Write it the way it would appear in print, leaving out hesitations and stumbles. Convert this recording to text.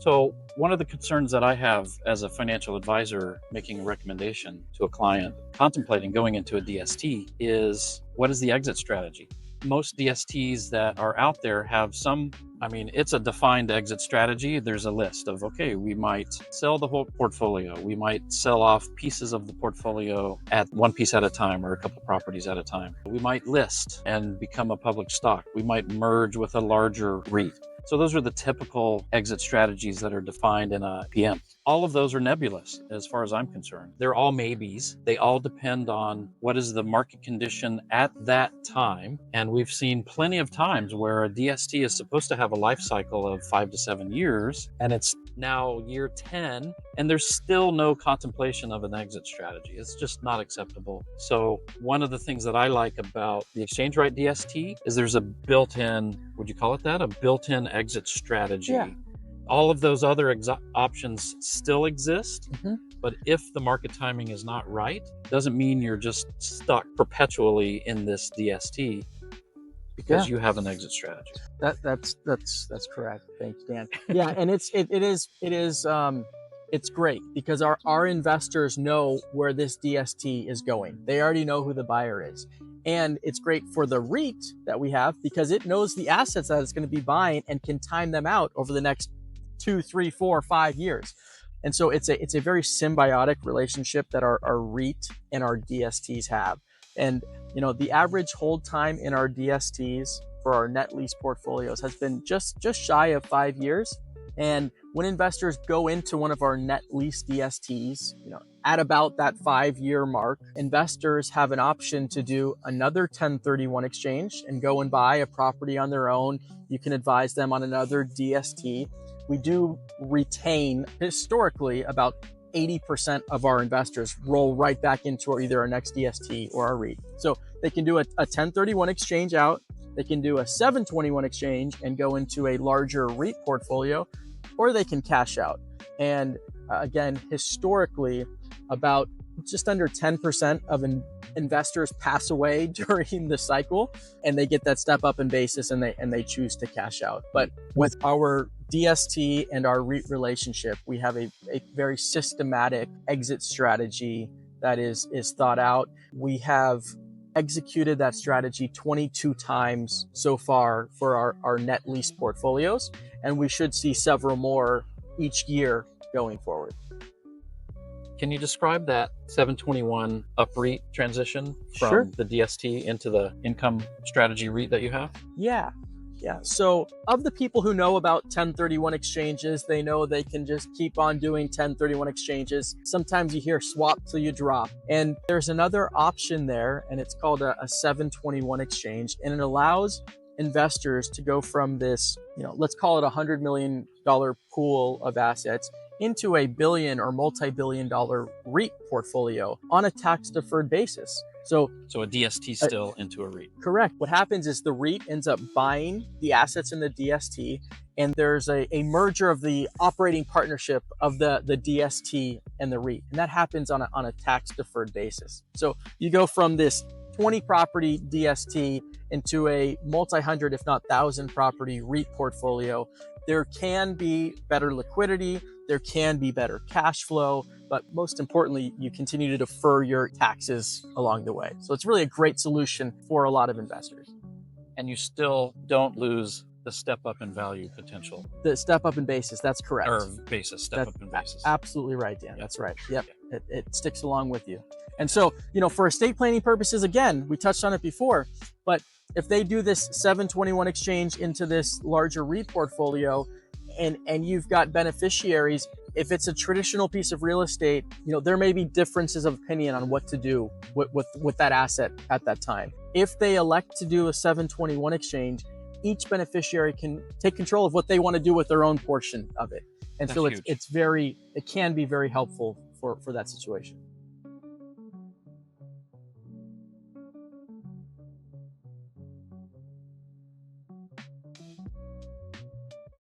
So one of the concerns that I have as a financial advisor making a recommendation to a client contemplating going into a DST is, what is the exit strategy? Most DSTs that are out there have it's a defined exit strategy. There's a list of, okay, we might sell the whole portfolio. We might sell off pieces of the portfolio at one piece at a time or a couple properties at a time. We might list and become a public stock. We might merge with a larger REIT. So those are the typical exit strategies that are defined in a PM. All of those are nebulous as far as I'm concerned. They're all maybes. They all depend on what is the market condition at that time. And we've seen plenty of times where a DST is supposed to have a life cycle of 5 to 7 years, and it's now year 10, and there's still no contemplation of an exit strategy. It's just not acceptable. So one of the things that I like about the ExchangeRight DST is there's a built-in, would you call it that? A built-in exit strategy. Yeah. All of those other options still exist, but if the market timing is not right, doesn't mean you're just stuck perpetually in this DST because you have an exit strategy. That's correct. Thank you, Dan. Yeah, and it's great because our investors know where this DST is going. They already know who the buyer is. And it's great for the REIT that we have because it knows the assets that it's going to be buying and can time them out over the next 2, 3, 4, 5 years. And so it's a very symbiotic relationship that our REIT and our DSTs have. And the average hold time in our DSTs for our net lease portfolios has been just shy of 5 years. And when investors go into one of our net lease DSTs, at about that 5-year mark, investors have an option to do another 1031 exchange and go and buy a property on their own. You can advise them on another DST. We do retain historically about 80% of our investors roll right back into either our next DST or our REIT. So they can do a 1031 exchange out. They can do a 721 exchange and go into a larger REIT portfolio, or they can cash out. And again, historically, about just under 10% of investors pass away during the cycle, and they get that step up in basis and they choose to cash out. But with our DST and our REIT relationship, we have a very systematic exit strategy that is thought out. We have executed that strategy 22 times so far for our net lease portfolios, and we should see several more each year going forward. Can you describe that 721 UPREIT transition from the DST into the income strategy REIT that you have? Yeah. So of the people who know about 1031 exchanges, they know they can just keep on doing 1031 exchanges. Sometimes you hear swap till you drop. And there's another option there, and it's called a 721 exchange. And it allows investors to go from this, let's call it $100 million pool of assets into a billion or multi-billion dollar REIT portfolio on a tax-deferred basis. So a DST still into a REIT. Correct. What happens is the REIT ends up buying the assets in the DST, and there's a merger of the operating partnership of the DST and the REIT. And that happens on a tax-deferred basis. So you go from this 20 property DST into a multi-hundred, if not 1,000 property REIT portfolio. There can be better liquidity, there can be better cash flow, but most importantly, you continue to defer your taxes along the way. So it's really a great solution for a lot of investors. And you still don't lose the step up in value potential. The step up in basis, that's correct. Or basis, step up in basis. Absolutely right, Dan. That's right. Yep. It sticks along with you. And so, for estate planning purposes, again, we touched on it before, but if they do this 721 exchange into this larger REIT portfolio and you've got beneficiaries, if it's a traditional piece of real estate, there may be differences of opinion on what to do with that asset at that time. If they elect to do a 721 exchange, each beneficiary can take control of what they want to do with their own portion of it. And so it can be very helpful for that situation.